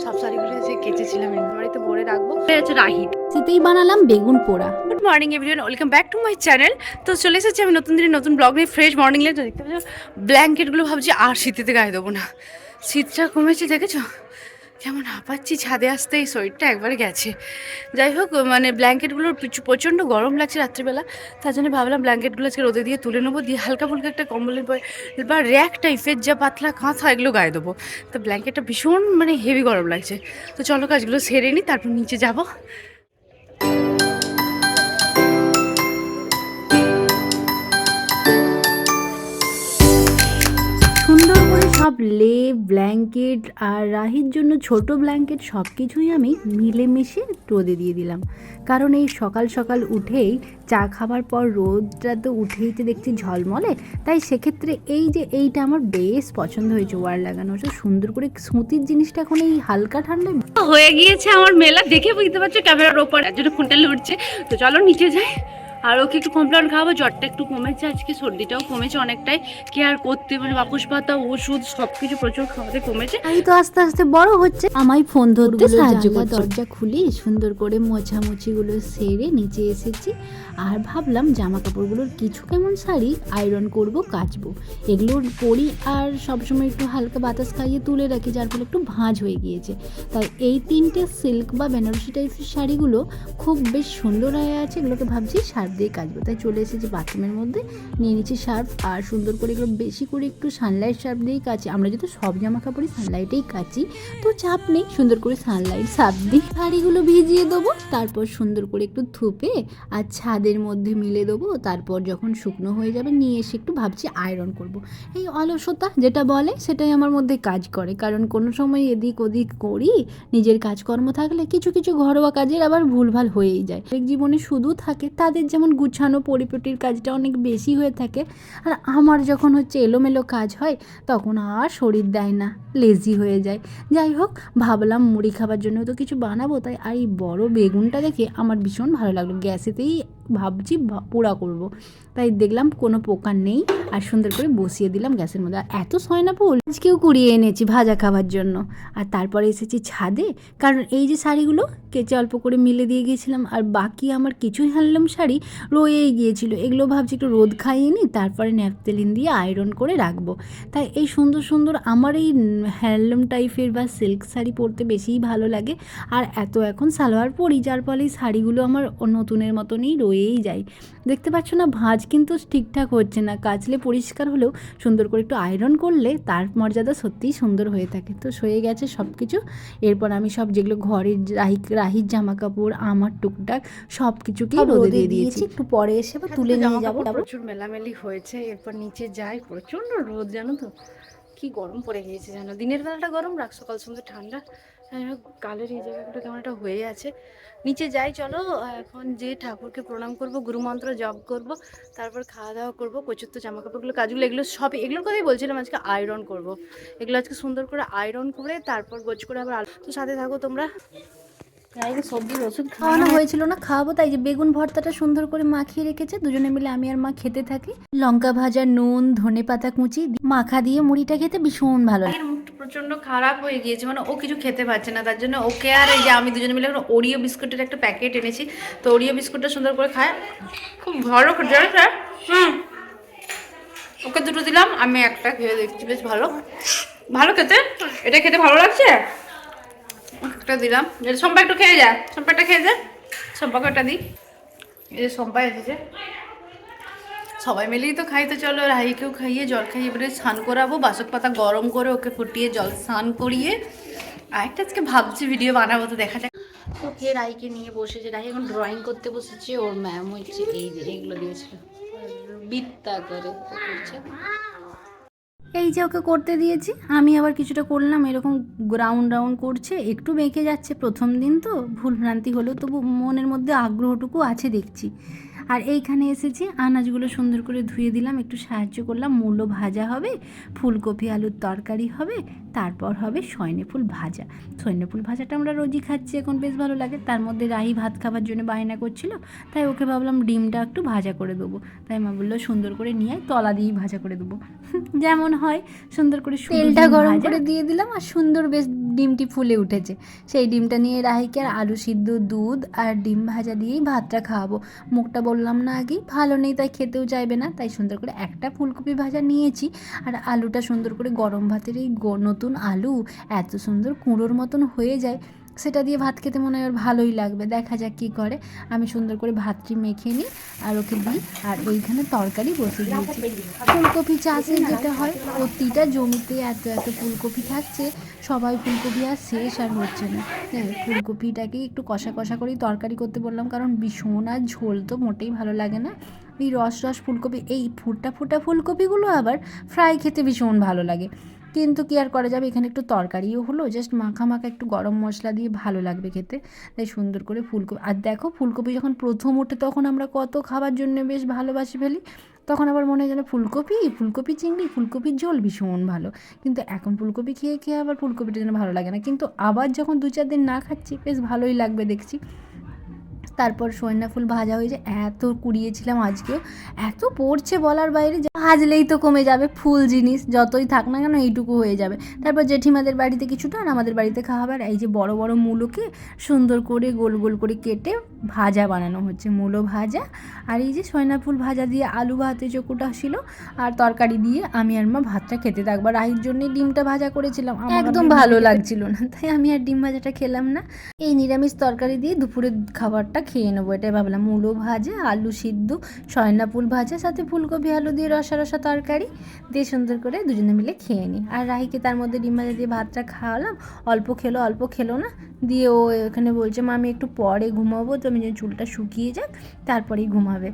সব শাড়িগুলো যে কেচেছিলাম বাড়িতে ভরে রাখবো। আছে রাহিত, শীতেই বানালাম বেগুন পোড়া। Good morning everyone, welcome back to my channel. তো চলে এসেছি আমি নতুন দিনে নতুন ব্লগ নিয়ে, ফ্রেশ মর্নিং নিয়ে। তো দেখতে পাচ্ছ ব্ল্যাঙ্কেটগুলো ভাবছি আর শীতেতে গায়ে দেবো না, শীতটা কমেছে দেখেছো কেমন হাঁপাচ্ছি, ছাদে আসতে এই শরীরটা একবারে গেছে। যাই হোক, মানে ব্ল্যাঙ্কেটগুলোর প্রচণ্ড গরম লাগছে রাত্রিবেলা, তার জন্য ভাবলাম ব্ল্যাঙ্কেটগুলো আজকে রোদে দিয়ে তুলে নেবো, দিয়ে হালকা ফুলকা একটা কম্বলের বা র্যাক টাইপের যা পাতলা কাঁথা এগুলো গায়ে দেবো। তো ব্ল্যাঙ্কেটটা ভীষণ মানে হেভি গরম লাগছে। তো চলো কাজগুলো সেরে নিই, তারপর নিচে যাবো। সুন্দর করে সব লেপ ব্ল্যাঙ্কেট আর রাহির জন্য ছোট ব্ল্যাঙ্কেট সব কিছুই আমি মিলেমিশে রোদে দিয়ে দিলাম। কারণ এই সকাল সকাল উঠেই চা খাবার পর রোদটা তো উঠেই তো দেখছি ঝলমলে, তাই সেক্ষেত্রে এইটা আমার বেশ পছন্দ হয়েছে ওয়ার লাগানো। সুন্দর করে সুতির জিনিসটা এখন এই হালকা ঠান্ডায় হয়ে গিয়েছে আমার মেলা, দেখে বুঝতে পারছো ক্যামেরার ওপর এর জন্য ফোনটা লুটছে। তো চলো নিচে যাই, আর ওকে একটু কমপ্লেন খাওয়াবো। জ্বরটা একটু কমেছে, আজকে সর্দিটাও কমেছে অনেকটাই। কেয়ার করতে মানে বাপুস পাতা ওষুধ সব কিছু প্রচুর খাওয়াতে কমেছে। এই তো আস্তে আস্তে বড় হচ্ছে, আমায় ফোন ধরতে সাহায্য করছে। দরজা খুলে সুন্দর করে মোছামুছিগুলো সেরে নিচে এসেছি, আর ভাবলাম জামা কাপড়গুলোর কিছু কেমন শাড়ি আয়রন করব, কাচবো। এগুলোর পরি আর সবসময় একটু হালকা বাতাস খাইয়ে তুলে রাখি, যার ফলে একটু ভাঁজ হয়ে গিয়েছে। তাই এই তিনটে সিল্ক বা বেনারসি টাইপের শাড়িগুলো খুব বেশ সুন্দর হয়ে আছে, এগুলোকে ভাবছি সার্ফ দিয়ে কাচবো। তাই চলে এসেছি বাথরুমের মধ্যে, নিয়ে নিচ্ছি সার্ফ, আর সুন্দর করে এগুলো বেশি করে একটু সানলাইট সার্ফ দিয়েই কাচি। আমরা যেহেতু সব জামা কাপড়ই সানলাইটেই কাচি, তো চাপ নেই, সুন্দর করে সানলাইট সার্ফ দিয়ে শাড়িগুলো ভিজিয়ে দেবো। তারপর সুন্দর করে একটু ধুপে আর ছাদের মধ্যে মিলে দেবো। তারপর যখন শুকনো হয়ে যাবে নিয়ে এসে একটু ভাবছি আয়রন করব। এই অলসতা যেটা বলে সেটাই আমার মধ্যে কাজ করে, কারণ কোনো সময় এদিক ওদিক করি, নিজের কাজকর্ম থাকলে কিছু কিছু ঘরোয়া কাজের আবার ভুলভাল হয়েই যায়। জীবনে শুধু থাকে তাদের যেমন গুছানো পরিপাটির কাজটা অনেক বেশি হয়ে থাকে, আর আমার যখন হচ্ছে এলোমেলো কাজ হয় তখন আর শরীর দেয় না, লেজি হয়ে যায়। যাই হোক, ভাবলাম মুড়ি খাবার জন্য তো কিছু বানাবো, তাই আর এই বড় বেগুনটা দেখে আমার ভীষণ ভালো লাগলো। গ্যাসেতেই ভাবছি পোড়া করব, তাই দেখলাম কোনো পোকা নেই, আর সুন্দর করে বসিয়ে দিলাম গ্যাসের মধ্যে। আর এত সয়না ফুল আজকেও কুড়িয়ে এনেছি ভাজা খাবার জন্য। আর তারপরে এসেছি ছাদে, কারণ এই যে শাড়িগুলো কেচে অল্প করে মিলে দিয়ে গিয়েছিলাম, আর বাকি আমার কিছু হ্যান্ডলুম শাড়ি রয়েই গিয়েছিল, এগুলো ভাবছি একটু রোদ খাইয়ে নিই, তারপরে ন্যাপথেলিন দিয়ে আয়রন করে রাখবো। তাই এই সুন্দর সুন্দর আমার এই হ্যান্ডলুম টাইপের বা সিল্ক শাড়ি পরতে বেশিই ভালো লাগে। আর এত এখন সালোয়ার পরি, যার ফলে এই শাড়িগুলো আমার নতুনের মতনই রয়েই যায়। দেখতে পাচ্ছ না, ভাঁজ কিন্তু ঠিকঠাক হচ্ছে না, কাচলে পরিষ্কার হলেও সুন্দর করে একটু আয়রন করলে তার মর্যাদা সত্যিই সুন্দর হয়ে থাকে। তো সয়ে গেছে সব কিছু। এরপর আমি সব যেগুলো ঘরের রাহির জামা কাপড় আমার টুকটাক সব কিছুকেই রোদে দিয়ে দিয়েছি, একটু পরে এসে বা তুলে নিয়ে যাবো। প্রচুর মেলামেলি হয়েছে, এরপর নিচে যাই, প্রচন্ড রোদ জানো তো, কি গরম পড়ে গিয়েছে জানো। দিনের বেলাটা গরম, রাত সকাল সন্ধ্যে ঠান্ডা। গালের এই জায়গাগুলো কেমন একটা হয়ে আছে। নিচে যাই চলো, এখন যে ঠাকুরকে প্রণাম করব, গুরুমন্ত্র জপ করব, তারপর খাওয়া দাওয়া করবো। প্রচুর তো জামা কাপড়গুলো কাজগুলো এগুলো সব, এগুলোর কথাই বলছিলাম, আজকে আয়রন করব। এগুলো আজকে সুন্দর করে আয়রন করে তারপর গোছ করে আবার তো সাথে থাকো তোমরা। সবজির ওষুধ খাওয়ানো হয়েছিল না, খাওয়াবো, তাই যে বেগুন ভর্তাটা সুন্দর করে মাখিয়ে রেখেছে, দুজনে মিলে আমি আর মা খেতে থাকি। লঙ্কা ভাজা, নুন, ধনে পাতা কুচি মাখা দিয়ে মুড়িটা খেতে ভীষণ ভালো লাগে। মুখটা প্রচন্ড খারাপ হয়ে গিয়েছে, মানে ও কিছু খেতে পারছে না, তার জন্য ওকে আর এই যে আমি দুজনে মিলে একটা ওরিও বিস্কুটের একটা প্যাকেট এনেছি। তো ওরিও বিস্কুটটা সুন্দর করে খায়, খুব ভালো খেতে স্যার। ওকে দুটো দিলাম, আমি একটা খেয়ে দেখছি, বেশ ভালো ভালো খেতে। এটা খেতে ভালো লাগছে, একটা দিলাম। সম্পা একটু খেয়ে যা, সম্পাটা খেয়ে যা, সম্পাকে একটা দিই। এই যে সম্পা এসেছে, সবাই মিলেই তো খাই। তো চলো রাহিকেও খাইয়ে জল খাইয়ে এবারে স্নান করাবো, বাসক পাতা গরম করে ওকে ফুটিয়ে জল স্নান করিয়ে আরেকটা আজকে ভাবছি ভিডিও বানাবো, তো দেখা যাক। তো ফের রাহিকে নিয়ে বসেছে, রাহি এখন ড্রয়িং করতে বসেছে। ওর ম্যাম হচ্ছে এই যে এইগুলো দিয়েছিল বৃত্তা করে করছে। এই যে ওকে করতে দিয়েছি, আমি আবার কিছুটা করলাম, এরকম রাউন্ড রাউন্ড করছে, একটু বেঁকে যাচ্ছে, প্রথম দিন তো ভুল ভ্রান্তি হলেও তবু মনের মধ্যে আগ্রহটুকু আছে দেখছি। আর এইখানে এসেছি, আনাজগুলো সুন্দর করে ধুয়ে দিলাম, একটু সাহায্য করলাম। মূলো ভাজা হবে, ফুলকপি আলুর তরকারি হবে, তারপর হবে সয়নে ফুল ভাজা। সয়নে ফুল ভাজাটা আমরা রোজই খাচ্ছি, এখন বেশ ভালো লাগে। তার মধ্যে রাহি ভাত খাবার জন্য বায়না করছিল, তাই ওকে ভাবলাম ডিমটা একটু ভাজা করে দেবো। তাই মা বললো সুন্দর করে নিয়ে তলা দিয়েই ভাজা করে দেবো, যেমন হয় সুন্দর করে। তেলটা গরম করে দিয়ে দিলাম আর সুন্দর বেশ ডিমটি ফুলে উঠেছে। সেই ডিমটা নিয়ে রাহিকে আর আলু সিদ্ধ, দুধ আর ডিম ভাজা দিয়েই ভাতটা খাওয়াবো। মুখটা বললাম না আগেই ভালো নেই, তাই খেতেও চাইবে না। তাই সুন্দর করে একটা ফুলকপি ভাজা নিয়েছি আর আলুটা সুন্দর করে গরম ভাতের এই নতুন আলু এত সুন্দর কুঁড়োর মতন হয়ে যায়, সেটা দিয়ে ভাত খেতে মনে হয় আর ভালোই লাগবে। দেখা যাক কী করে। আমি সুন্দর করে ভাতটি মেখে নিই আর ওকে দিই। আর ওইখানে তরকারি বসে দিয়েছি। ফুলকপি চাষে যেটা হয়, প্রতিটা জমিতে এত এত ফুলকপি থাকছে, সবাই ফুলকপি আর শেষ আর হচ্ছে না। হ্যাঁ, ফুলকপিটাকে একটু কষা কষা করেই তরকারি করতে বললাম, কারণ ভীষণ আর ঝোল তো মোটেই ভালো লাগে না। এই রস রস ফুলকপি, এই ফুটা ফুটা ফুলকপিগুলো আবার ফ্রাই খেতে ভীষণ ভালো লাগে। কিন্তু কি আর করা যাবে, এখানে একটু তরকারিও হলো, জাস্ট মাখা মাখা একটু গরম মশলা দিয়ে ভালো লাগবে খেতে। তাই সুন্দর করে ফুলকপি, আর দেখো ফুলকপি যখন প্রথম ওঠে তখন আমরা কত খাবার জন্য বেশ ভালোবাসি ফেলি, তখন আবার মনে হয় যেন ফুলকপি চিংড়ি, ফুলকপির ঝোল ভীষণ ভালো। কিন্তু এখন ফুলকপি খেয়ে খেয়ে আবার ফুলকপিটা যেন ভালো লাগে না, কিন্তু আবার যখন 2-4 দিন না খাচ্ছি বেশ ভালোই লাগবে দেখছি। তারপর সয়না ফুল ভাজা হয়েছে, এত কুড়িয়েছিলাম আজকেও, এত পড়ছে বলার বাইরে। ভাজলেই তো কমে যাবে, ফুল জিনিস যতই থাক না কেন এইটুকু হয়ে যাবে। তারপর জেঠিমাদের বাড়িতে কিছুটা আর আমাদের বাড়িতে খাওয়া হবে। আর এই যে বড় বড় মূলোকে সুন্দর করে গোল গোল করে কেটে ভাজা বানানো হচ্ছে, মূলো ভাজা। আর এই যে সয়না ফুল ভাজা দিয়ে আলু ভাতে চকুটা ছিল আর তরকারি দিয়ে আমি আর মা ভাতটা খেতে থাকবো। রাহির জন্যই ডিমটা ভাজা করেছিলাম, একদম ভালো লাগছিল না, তাই আমি আর ডিম ভাজাটা খেলাম না। এই নিরামিষ তরকারি দিয়ে দুপুরের খাবারটা খেয়ে নেবো, এটাই ভাবলাম। মূলো ভাজা, আলু সিদ্ধ, সয়না ফুল ভাজা, সাথে ফুলকপি আলু দিয়ে রসা রসা তরকারি দিয়ে সুন্দর করে দুজনে মিলে খেয়ে নিই। আর রাহিকে তার মধ্যে ডিম ভাজা দিয়ে ভাতটা খাওয়ালাম। অল্প খেলো না, দিয়ে ও এখানে বলছে মা আমি একটু পরে ঘুমাবো, তো আমি চুলটা শুকিয়ে যাক তারপরেই ঘুমাবে।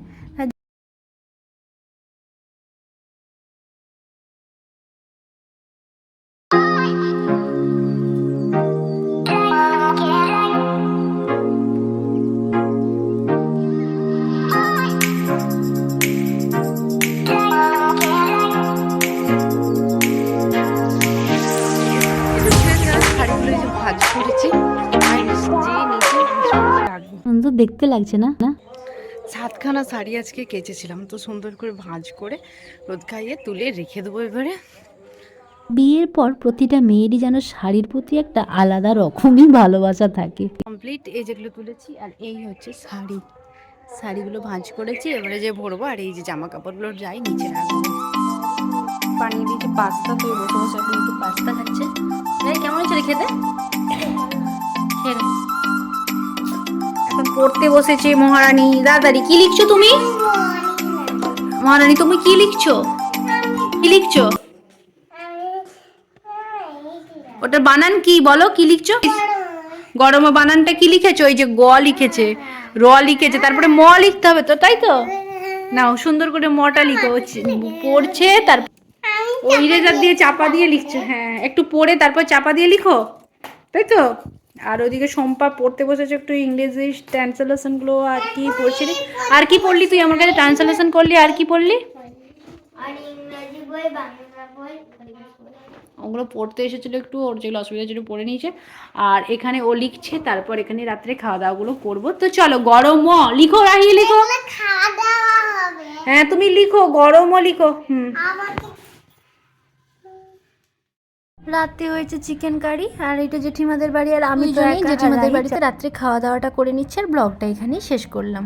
সুন্দর দেখতে লাগছে না? 7খানা শাড়ি আজকে কেচেছিলাম, তো সুন্দর করে ভাঁজ করে রোদ খাইয়ে তুলে রেখে দেবো এবারে। বিয়ের পর প্রতিটা মেয়েরই যেন শাড়ির প্রতি একটা আলাদা রকমই ভালোবাসা থাকে। কমপ্লিট, এই যেগুলো তুলেছি আর এই হচ্ছে শাড়িগুলো ভাঁজ করেছি, এবারে যে ভরবো। আর এই যে জামা কাপড়গুলো যাই নিচে রাখবো। বানিয়ে দিয়েছি পাস্তা, তো বসে বসে এখন একটু পাস্তা খাচ্ছে। কেমন হয়েছে রে খেতে? এখন পড়তে বসেছে মহারানী। দাদারি কি লিখছো তুমি? মহারানী তুমি কি লিখছো? ওটার বানান কি বলো, কি লিখছো? গরম বানানটা কি লিখেছো? ওই যে গ লিখেছে, র লিখেছে, তারপরে ম লিখতে হবে তো, তাই তো? নাও সুন্দর করে মটা লিখো। পড়ছে, তারপর ওই ইরেজার দিয়ে চাপা দিয়ে লিখছে। হ্যাঁ, একটু পড়ে তারপর চাপা দিয়ে লিখো, তাই তো? আর ওদিকে সম্পা পড়তে বসেছে একটু ইংরেজি ট্রান্সলেশনগুলো। আর কি পড়ছিলি? আর কি পড়লি তুই? আমার কাছে ট্রান্সলেশন করলি, আর কি পড়লি? ওগুলো পড়তে এসেছিলো একটু, ওর যেগুলো অসুবিধা ছিল পড়ে নিয়েছে। আর এখানে ও লিখছে, তারপর এখানে রাত্রে খাওয়া দাওয়াগুলো করবো। তো চলো, গরম লিখো, রাহি লিখো। হ্যাঁ তুমি লিখো, গরম লিখো। রাতে হয়েছে চিকেন কারি, আর এটা জেঠিমাদের বাড়ি, আর আমি তো জেঠিমাদের বাড়িতে রাত্রে খাওয়া দাওয়াটা করে নিচ্ছি। আর ব্লগটা এখানেই শেষ করলাম।